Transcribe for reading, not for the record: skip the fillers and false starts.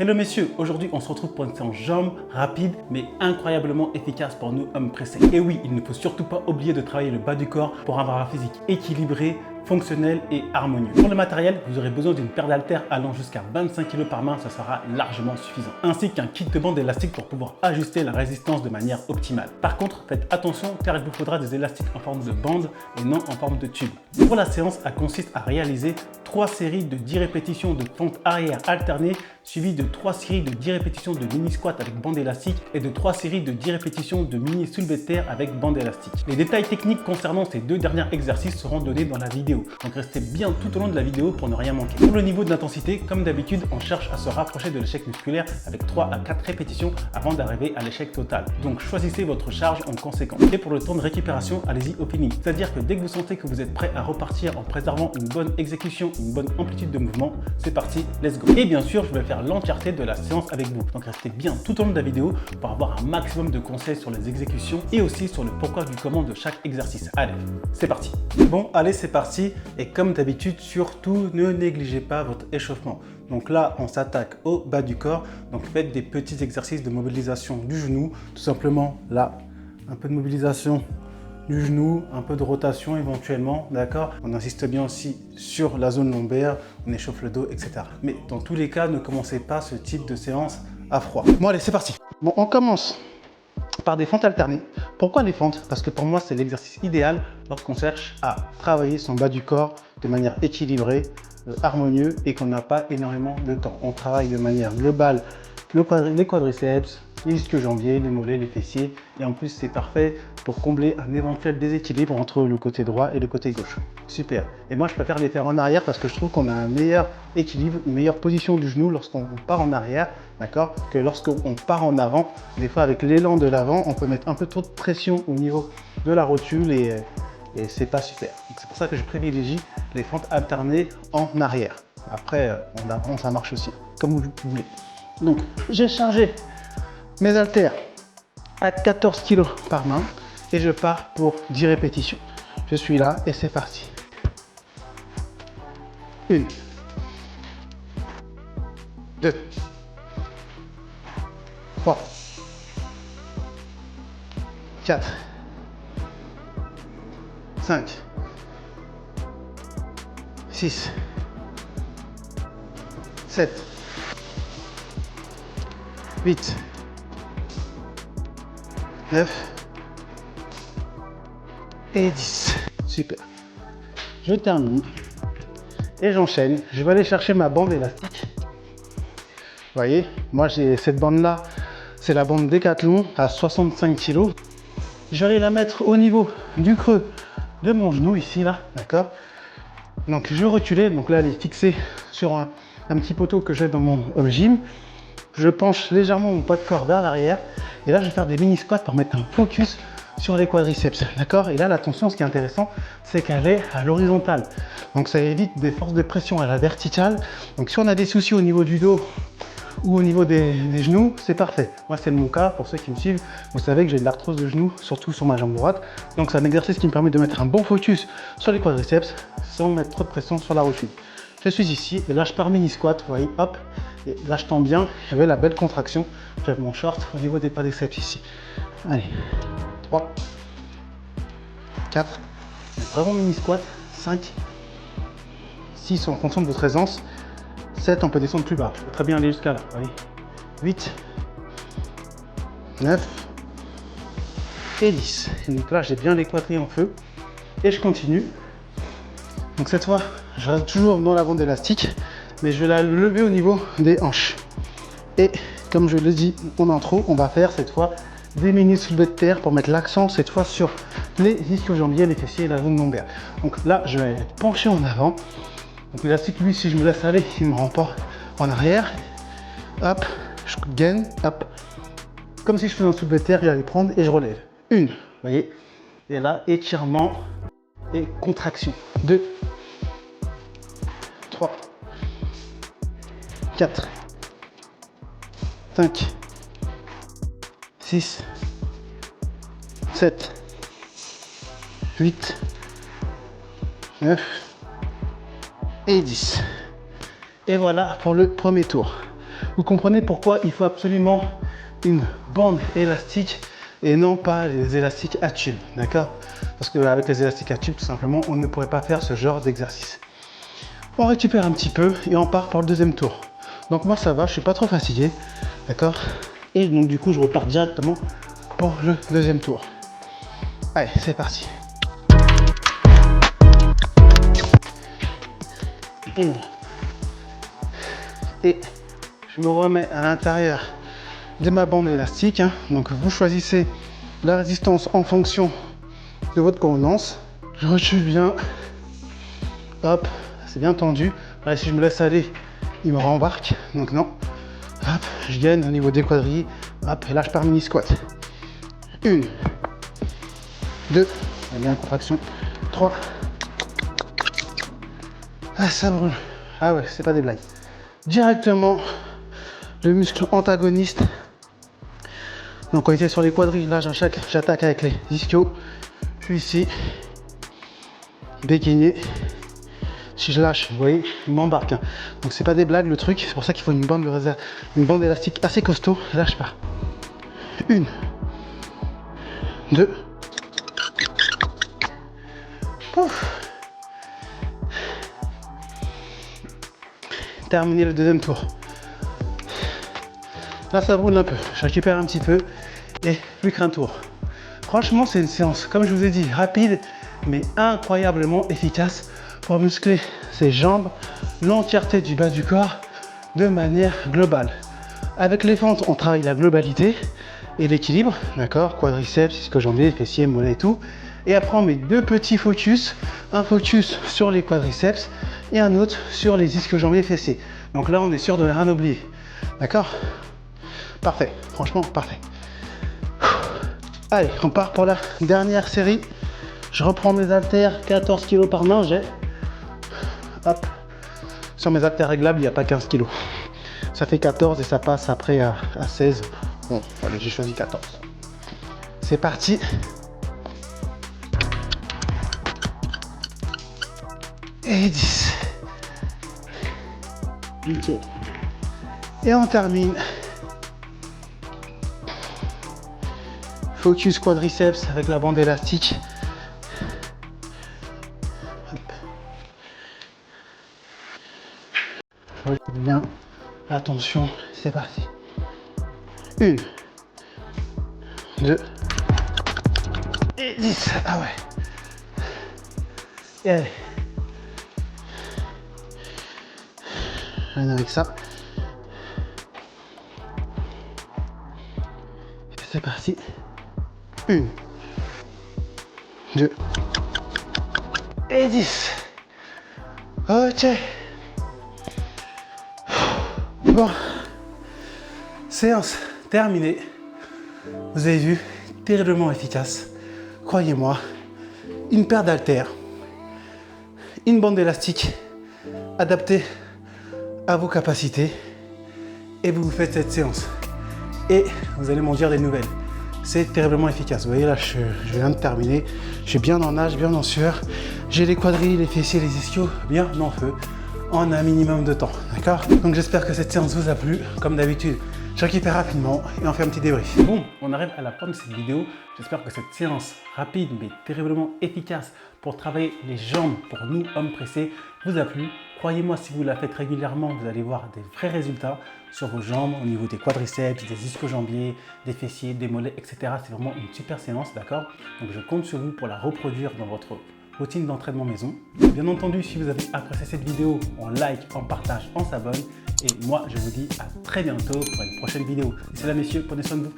Hello messieurs, aujourd'hui on se retrouve pour une séance jambes rapide mais incroyablement efficace pour nous hommes pressés. Et oui, il ne faut surtout pas oublier de travailler le bas du corps pour avoir un physique équilibré, fonctionnel et harmonieux. Pour le matériel, vous aurez besoin d'une paire d'haltères allant jusqu'à 25 kg par main, ça sera largement suffisant. Ainsi qu'un kit de bande élastique pour pouvoir ajuster la résistance de manière optimale. Par contre, faites attention car il vous faudra des élastiques en forme de bande et non en forme de tube. Pour la séance, elle consiste à réaliser 3 séries de 10 répétitions de fente arrière alternée suivies de 3 séries de 10 répétitions de mini squat avec bande élastique et de 3 séries de 10 répétitions de mini soulevé de terre avec bande élastique. Les détails techniques concernant ces deux derniers exercices seront donnés dans la vidéo, donc restez bien tout au long de la vidéo pour ne rien manquer. Pour le niveau de l'intensité, comme d'habitude, on cherche à se rapprocher de l'échec musculaire avec 3 à 4 répétitions avant d'arriver à l'échec total. Donc choisissez votre charge en conséquence. Et pour le temps de récupération, allez-y au feeling. C'est-à-dire que dès que vous sentez que vous êtes prêt à repartir en préservant une bonne exécution, une bonne amplitude de mouvement, c'est parti, let's go. Et bien sûr, je vais faire l'entièreté de la séance avec vous. Donc restez bien tout au long de la vidéo pour avoir un maximum de conseils sur les exécutions et aussi sur le pourquoi du comment de chaque exercice. Allez, c'est parti. Bon, allez, c'est parti. Et comme d'habitude, surtout, ne négligez pas votre échauffement. Donc là, on s'attaque au bas du corps. Donc faites des petits exercices de mobilisation du genou. Tout simplement, là, un peu de mobilisation du genou, un peu de rotation éventuellement, d'accord? On insiste bien aussi sur la zone lombaire, on échauffe le dos, etc. Mais dans tous les cas, ne commencez pas ce type de séance à froid. Bon allez, c'est parti. Bon, on commence par des fentes alternées. Pourquoi les fentes? Parce que pour moi, c'est l'exercice idéal lorsqu'on cherche à travailler son bas du corps de manière équilibrée, harmonieuse et qu'on n'a pas énormément de temps. On travaille de manière globale les quadriceps, les ischio-jambiers, les mollets, les fessiers. Et en plus, c'est parfait pour combler un éventuel déséquilibre entre le côté droit et le côté gauche. Super. Et moi, je préfère les faire en arrière parce que je trouve qu'on a un meilleur équilibre, une meilleure position du genou lorsqu'on part en arrière, d'accord, que lorsqu'on part en avant. Des fois, avec l'élan de l'avant, on peut mettre un peu trop de pression au niveau de la rotule et c'est pas super. C'est pour ça que je privilégie les fentes alternées en arrière. Après, en avant, ça marche aussi, comme vous voulez. Donc, j'ai chargé mes haltères à 14 kg par main et je pars pour 10 répétitions. Je suis là et c'est parti. 1, 2, 3, 4, 5, 6, 7, 8, 9 et 10. Super. Je termine et j'enchaîne. Je vais aller chercher ma bande élastique. Vous voyez, moi j'ai cette bande là, c'est la bande Decathlon à 65 kg. Je vais aller la mettre au niveau du creux de mon genou ici là, d'accord. Donc je reculais, donc là elle est fixée sur un petit poteau que j'ai dans mon home gym. Je penche légèrement mon poids de corps vers l'arrière et là je vais faire des mini squats pour mettre un focus sur les quadriceps, d'accord. Et là l'attention, ce qui est intéressant, c'est qu'elle est à l'horizontale, donc ça évite des forces de pression à la verticale. Donc si on a des soucis au niveau du dos ou au niveau des genoux, c'est parfait. Moi c'est mon cas, pour ceux qui me suivent, vous savez que j'ai de l'arthrose de genou, surtout sur ma jambe droite. Donc c'est un exercice qui me permet de mettre un bon focus sur les quadriceps sans mettre trop de pression sur la rotule. Je suis ici et là je pars mini squat, vous voyez, hop, et là je tends bien, j'avais la belle contraction, j'avais mon short au niveau des quadriceps ici. Allez, 3, 4, vraiment mini squat, 5, 6 en fonction de votre aisance, 7, on peut descendre plus bas, je peux très bien aller jusqu'à là, allez, 8, 9 et 10. Et donc là j'ai bien les quadris en feu et je continue. Donc cette fois, je reste toujours dans la bande élastique, mais je vais la lever au niveau des hanches. Et comme je le dis en intro, on va faire cette fois des mini soulevés de terre pour mettre l'accent cette fois sur les ischio-jambiers, les fessiers et la zone lombaire. Donc là, je vais pencher en avant. Donc l'élastique, lui, si je me laisse aller, il me rend pas en arrière. Hop, je gaine, hop. Comme si je faisais un soulevé de terre, j'allais prendre et je relève. 1, vous voyez. Et là, étirement et contraction. 2, 3, 4, 5, 6, 7, 8, 9 et 10. Et voilà pour le premier tour. vous comprenez pourquoi il faut absolument une bande élastique et non pas les élastiques à tube, d'accord? Parce qu'avec les élastiques à tube, tout simplement, on ne pourrait pas faire ce genre d'exercice. On récupère un petit peu et on part pour le deuxième tour. Donc moi ça va, je suis pas trop fatigué, d'accord? Et donc du coup je repars directement pour le deuxième tour. Allez, c'est parti. Et je me remets à l'intérieur de ma bande élastique, hein. Donc vous choisissez la résistance en fonction de votre convenance. Je recule bien, hop, c'est bien tendu. Allez, si je me laisse aller, il me rembarque, donc non. Hop, je gagne au niveau des quadrilles, hop, et là je pars mini squat. 1, 2, bien contraction, 3. Ah, ça brûle. Ah ouais, c'est pas des blagues. Directement le muscle antagoniste. Donc on était sur les quadrilles, là j'attaque avec les ischios. Je suis ici, béquigné. Si je lâche, vous voyez, il m'embarque, hein. Donc c'est pas des blagues le truc, c'est pour ça qu'il faut une bande de réserve, une bande élastique assez costaud. Lâche pas. 1, 2. Pouf. Terminé le deuxième tour. Là ça brûle un peu, je récupère un petit peu et plus qu'un tour. Franchement c'est une séance, comme je vous ai dit, rapide mais incroyablement efficace pour muscler ses jambes, l'entièreté du bas du corps de manière globale. Avec les fentes on travaille la globalité et l'équilibre, d'accord, quadriceps, ischio-jambiers, fessiers, mollets et tout. Et après on met deux petits focus, un focus sur les quadriceps et un autre sur les ischio-jambiers fessiers. Donc là on est sûr de ne rien oublier, d'accord? Parfait, franchement parfait. Allez, on part pour la dernière série. Je reprends mes haltères, 14 kg par main, j'ai. Hop. Sur mes haltères réglables, il n'y a pas 15 kg. Ça fait 14 et ça passe après à 16. Bon, allez, j'ai choisi 14. C'est parti. Et 10. Ok. Et on termine. Focus quadriceps avec la bande élastique. Hop. Bien. Attention, c'est parti. 1, 2 et 10. Ah ouais. Et allez. Rien avec ça. C'est parti. 1, 2 et 10. Ok. Bon. Séance terminée. Vous avez vu, terriblement efficace. Croyez-moi. Une paire d'haltères. Une bande élastique adaptée à vos capacités. Et vous faites cette séance. Et vous allez m'en dire des nouvelles. C'est terriblement efficace. Vous voyez là, je viens de terminer. Je suis bien en nage, bien en sueur. J'ai les quadrilles, les fessiers, les ischios bien en feu en un minimum de temps. D'accord? Donc j'espère que cette séance vous a plu. Comme d'habitude, je récupère rapidement et on fait un petit débrief. Bon, on arrive à la fin de cette vidéo. J'espère que cette séance rapide mais terriblement efficace pour travailler les jambes pour nous hommes pressés vous a plu. Croyez-moi, si vous la faites régulièrement, vous allez voir des vrais résultats sur vos jambes au niveau des quadriceps, des ischio-jambiers, des fessiers, des mollets, etc. C'est vraiment une super séance, d'accord? Donc je compte sur vous pour la reproduire dans votre routine d'entraînement maison. Bien entendu, si vous avez apprécié cette vidéo, on like, on partage, on s'abonne. Et moi, je vous dis à très bientôt pour une prochaine vidéo. D'ici là, messieurs, prenez soin de vous.